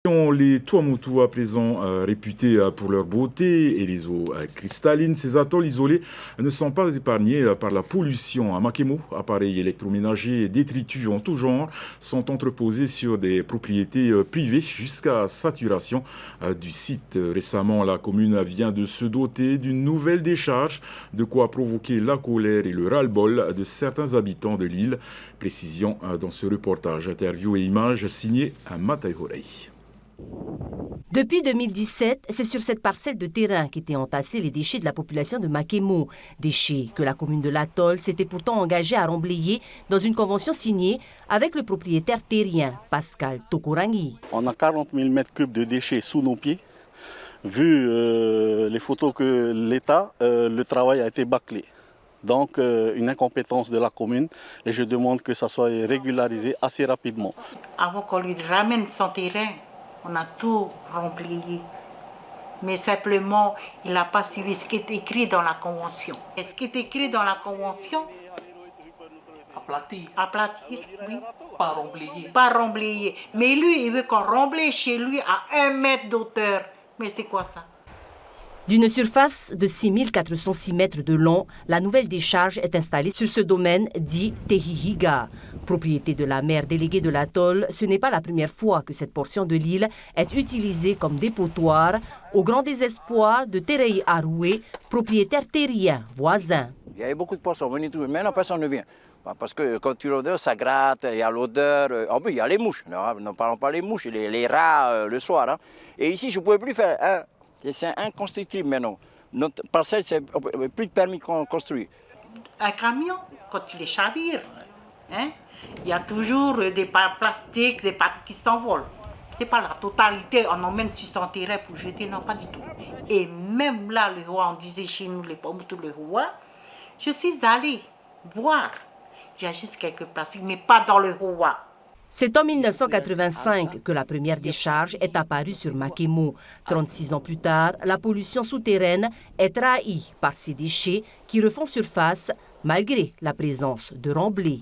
Les Tuamotu, à présent réputés pour leur beauté et les eaux cristallines, ces atolls isolés ne sont pas épargnés par la pollution. À Makemo, appareils électroménagers et détritus en tout genre sont entreposés sur des propriétés privées jusqu'à saturation du site. Récemment, la commune vient de se doter d'une nouvelle décharge, de quoi provoquer la colère et le ras-le-bol de certains habitants de l'île. Précision dans ce reportage. Interview et images signées à Matai Horei. Depuis 2017, c'est sur cette parcelle de terrain qu'étaient entassés les déchets de la population de Makemo. Déchets que la commune de l'atoll s'était pourtant engagée à remblayer dans une convention signée avec le propriétaire terrien, Pascal Tokorangi. On a 40 000 mètres cubes de déchets sous nos pieds. Vu les photos que l'État, le travail a été bâclé. Donc une incompétence de la commune et je demande que ça soit régularisé assez rapidement. Avant qu'on lui ramène son terrain, on a tout remblayé. Mais simplement, il n'a pas suivi ce qui est écrit dans la Convention. Et ce qui est écrit dans la Convention, aplatir, oui. Pas remblayer. Pas remblayer. Mais lui, il veut qu'on remblaye chez lui à 1 mètre d'auteur. Mais c'est quoi ça? D'une surface de 6406 mètres de long, la nouvelle décharge est installée sur ce domaine dit Tehihiga. Propriété de la maire déléguée de l'atoll, ce n'est pas la première fois que cette portion de l'île est utilisée comme dépotoir, au grand désespoir de Terei Aroué, propriétaire terrien voisin. Il y avait beaucoup de poissons venus, maintenant personne ne vient. Parce que quand tu l'odeur, ça gratte, il y a l'odeur. En plus, il y a les mouches. Ne parlons pas des mouches, les rats le soir. Hein. Et ici, je ne pouvais plus faire. C'est inconstructible maintenant. Notre parcelle, c'est plus de permis qu'on construit. Un camion, quand il est chavire, hein, il y a toujours des plastiques, des papiers qui s'envolent. Ce n'est pas la totalité, on emmène 600 terrains pour jeter, non, pas du tout. Et même là, le roi, on disait chez nous, les pommes, tout le roi, je suis allée voir. Il y a juste quelques plastiques, mais pas dans le roi. C'est en 1985 que la première décharge est apparue sur Makemo. 36 ans plus tard, la pollution souterraine est trahie par ces déchets qui refont surface malgré la présence de remblais.